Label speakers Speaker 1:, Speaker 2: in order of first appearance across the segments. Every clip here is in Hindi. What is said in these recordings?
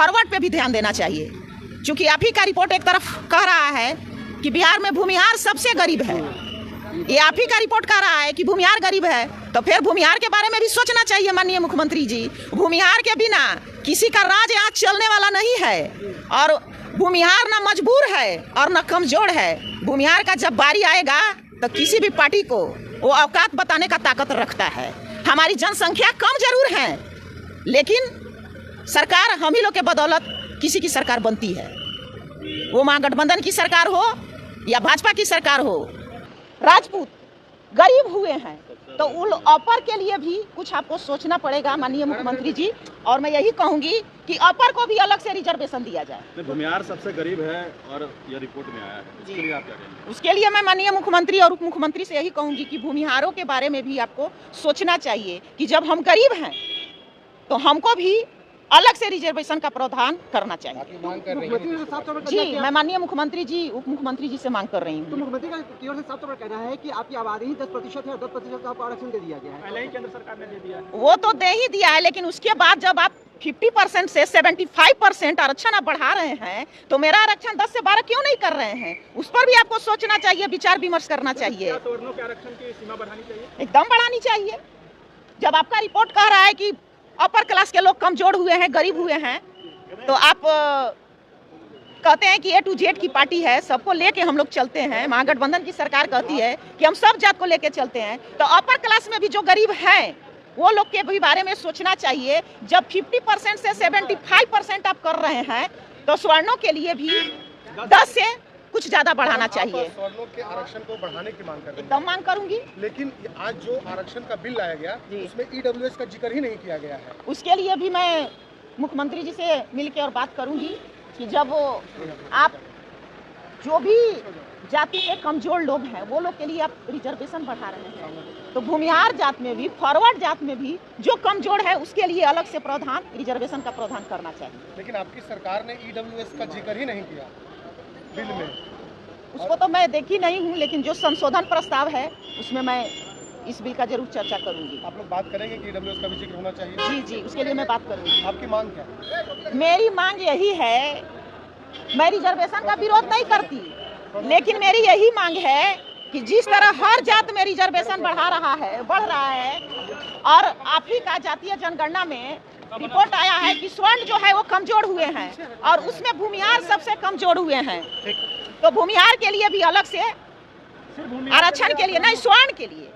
Speaker 1: फॉरवर्ड पे भी ध्यान देना चाहिए, क्योंकि आप ही का रिपोर्ट एक तरफ कह रहा है कि बिहार में भूमिहार सबसे गरीब है। ये आप ही का रिपोर्ट कह रहा है कि भूमिहार गरीब है, तो फिर भूमिहार के बारे में भी सोचना चाहिए माननीय मुख्यमंत्री जी। भूमिहार के बिना किसी का राज यहाँ चलने वाला नहीं है, और भूमिहार ना मजबूर है और ना कमजोर है। भूमिहार का जब बारी आएगा तो किसी भी पार्टी को वो औकात बताने का ताकत रखता है। हमारी जनसंख्या कम जरूर है, लेकिन सरकार हम ही लोग के बदौलत किसी की सरकार बनती है, वो महागठबंधन की सरकार हो या भाजपा की सरकार हो। राजपूत गरीब हुए हैं तो उन अपर के लिए भी कुछ आपको सोचना पड़ेगा माननीय मुख्यमंत्री जी। और मैं यही कहूंगी कि अपर को भी अलग से रिजर्वेशन दिया जाए।
Speaker 2: भूमिहार सबसे गरीब है और यह रिपोर्ट में आया है, उसके लिए आप क्या कहेंगे?
Speaker 1: उसके लिए मैं माननीय मुख्यमंत्री और उप मुख्यमंत्री से यही कहूंगी कि भूमिहारों के बारे में भी आपको सोचना चाहिए कि जब हम गरीब हैं तो हमको भी अलग से रिजर्वेशन का प्रावधान करना चाहिए।
Speaker 3: मांग कर रही है
Speaker 1: जी, मैं माननीय मुख्यमंत्री जी उप मुख्यमंत्री जी से मांग कर रही हूँ।
Speaker 3: तो मुख्यमंत्री की ओर से साफ तौर पर कहना है कि आपकी आबादी ही 10% है और 10% आपको आरक्षण दे दिया गया है।
Speaker 2: पहले ही केंद्र सरकार ने दे दिया है।
Speaker 1: वो तो दे ही दिया है, लेकिन उसके बाद जब आप 50% से 75% आरक्षण आप बढ़ा रहे हैं तो मेरा आरक्षण 10 से 12 क्यों नहीं कर रहे हैं? उस पर भी आपको सोचना चाहिए, विचार विमर्श करना चाहिए।
Speaker 2: सवर्णों के आरक्षण की सीमा बढ़ानी चाहिए,
Speaker 1: एकदम बढ़ानी चाहिए। जब आपका रिपोर्ट कह रहा है कि अपर क्लास के लोग कमजोर हुए हैं, गरीब हुए हैं, तो आप कहते हैं कि A to Z की पार्टी है, सबको लेके हम लोग चलते हैं। महागठबंधन की सरकार कहती है कि हम सब जात को लेके चलते हैं, तो अपर क्लास में भी जो गरीब हैं वो लोग के भी बारे में सोचना चाहिए। जब 50% से 75% आप कर रहे हैं तो सवर्णों के लिए भी 10 से कुछ ज्यादा बढ़ाना चाहिए।
Speaker 4: सवर्णों के आरक्षण को बढ़ाने की मांग कर रहे हैं।
Speaker 1: एकदम मांग करूंगी।
Speaker 4: लेकिन आज जो आरक्षण का बिल लाया गया उसमें EWS का जिक्र ही नहीं किया गया है।
Speaker 1: उसके लिए भी मैं मुख्यमंत्री जी से मिलकर और बात करूंगी कि जब आप जो भी जाति के कमजोर लोग हैं वो लोग के लिए आप रिजर्वेशन बढ़ा रहे हैं, तो भूमिहार जात में भी, फॉरवर्ड जात में भी जो कमजोर है उसके लिए अलग से प्रावधान, रिजर्वेशन का प्रावधान करना चाहिए।
Speaker 4: लेकिन आपकी सरकार ने EWS का जिक्र ही नहीं किया बिल में।
Speaker 1: उसको तो मैं देखी नहीं हूँ, लेकिन जो संशोधन प्रस्ताव है उसमें मैं इस बिल का जरूर चर्चा करूंगी।
Speaker 4: आप लोग बात करेंगे कि EWS का भी जिक्र होना चाहिए?
Speaker 1: जी जी, उसके लिए मैं बात करूंगी।
Speaker 4: आपकी मांग क्या है?
Speaker 1: मेरी मांग यही है, मैं रिजर्वेशन का विरोध नहीं करती, लेकिन मेरी यही मांग है कि जिस तरह हर जात में रिजर्वेशन बढ़ रहा है, और आप ही का जातीय जनगणना में रिपोर्ट आया है कि स्वर्ण जो है वो कमजोर हुए हैं और उसमें भूमिहार सबसे कमजोर हुए हैं, तो भूमिहार के लिए भी अलग से आरक्षण के लिए नहीं, स्वर्ण के लिए,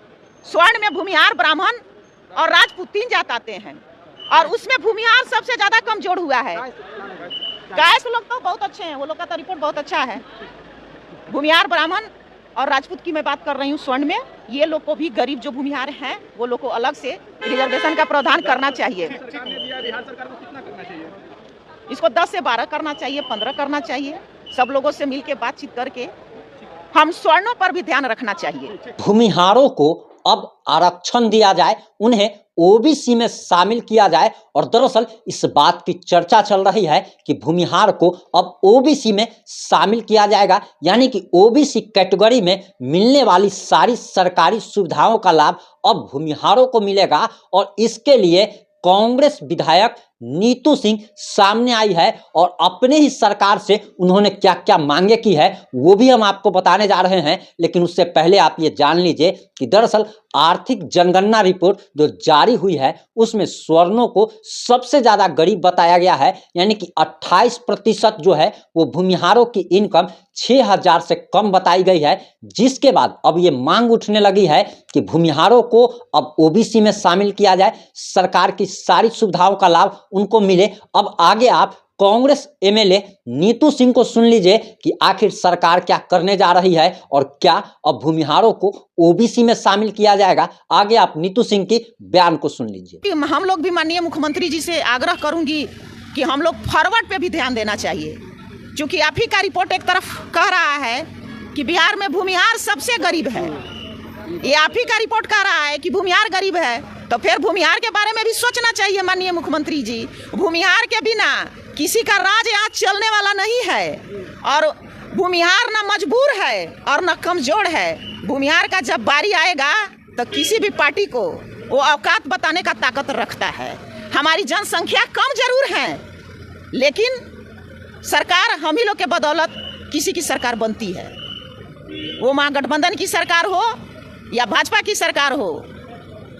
Speaker 1: स्वर्ण में भूमिहार, ब्राह्मण और राजपूत 3 जात आते हैं और उसमें भूमिहार सबसे ज्यादा कमजोर हुआ है। गायस लोग तो बहुत अच्छे हैं, वो लोग का तो रिपोर्ट बहुत अच्छा है। भूमिहार, ब्राह्मण और राजपूत की मैं बात कर रही हूँ स्वर्ण में। ये लोग को भी, गरीब जो भूमिहार हैं वो लोग को अलग से रिजर्वेशन का प्रावधान करना चाहिए।
Speaker 2: सरकार ने दिया, बिहार सरकार को कितना करना चाहिए?
Speaker 1: इसको 10 से 12 करना चाहिए, 15 करना चाहिए। सब लोगों से मिलके बातचीत करके हम स्वर्णों पर भी ध्यान रखना चाहिए।
Speaker 5: भूमिहारों को अब आरक्षण दिया जाए, उन्हें ओबीसी में शामिल किया जाए, और दरअसल इस बात की चर्चा चल रही है कि भूमिहार को अब ओबीसी में शामिल किया जाएगा, यानी कि ओबीसी कैटेगरी में मिलने वाली सारी सरकारी सुविधाओं का लाभ अब भूमिहारों को मिलेगा। और इसके लिए कांग्रेस विधायक नीतू सिंह सामने आई है और अपने ही सरकार से उन्होंने क्या क्या मांगे की है वो भी हम आपको बताने जा रहे हैं। लेकिन उससे पहले आप ये जान लीजिए कि दरअसल आर्थिक जनगणना रिपोर्ट जो जारी हुई है उसमें सवर्णों को सबसे ज्यादा गरीब बताया गया है, यानी कि 28% जो है वो भूमिहारों की इनकम 6,000 से कम बताई गई है। जिसके बाद अब ये मांग उठने लगी है कि भूमिहारों को अब ओबीसी में शामिल किया जाए, सरकार की सारी सुविधाओं का लाभ उनको मिले। अब आगे आप कांग्रेस एमएलए नीतू सिंह को सुन लीजिए कि आखिर सरकार क्या करने जा रही है और क्या अब भूमिहारों को ओबीसी में शामिल किया जाएगा। आगे आप नीतू सिंह की बयान को सुन लीजिए।
Speaker 1: हम लोग भी माननीय मुख्यमंत्री जी से आग्रह करूंगी कि हम लोग फॉरवर्ड पे भी ध्यान देना चाहिए, क्योंकि आप ही का रिपोर्ट एक तरफ कह रहा है कि बिहार में भूमिहार सबसे गरीब है। ये आप ही का रिपोर्ट कह रहा है कि भूमिहार गरीब है, तो फिर भूमिहार के बारे में भी सोचना चाहिए माननीय मुख्यमंत्री जी। भूमिहार के बिना किसी का राज यहाँ चलने वाला नहीं है, और भूमिहार ना मजबूर है और ना कमजोर है। भूमिहार का जब बारी आएगा तो किसी भी पार्टी को वो औकात बताने का ताकत रखता है। हमारी जनसंख्या कम जरूर है, लेकिन सरकार हम ही लोग के बदौलत किसी की सरकार बनती है, वो महागठबंधन की सरकार हो या भाजपा की सरकार हो।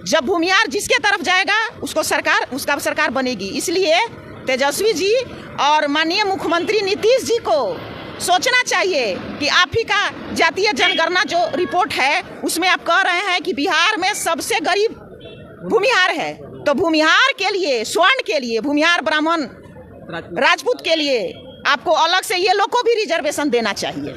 Speaker 1: जब भूमिहार जिसके तरफ जाएगा उसका सरकार बनेगी। इसलिए तेजस्वी जी और माननीय मुख्यमंत्री नीतीश जी को सोचना चाहिए कि आप ही का जातीय जनगणना जो रिपोर्ट है उसमें आप कह रहे हैं कि बिहार में सबसे गरीब भूमिहार है, तो भूमिहार के लिए, स्वर्ण के लिए, भूमिहार ब्राह्मण राजपूत के लिए आपको अलग से ये लोग को भी रिजर्वेशन देना चाहिए।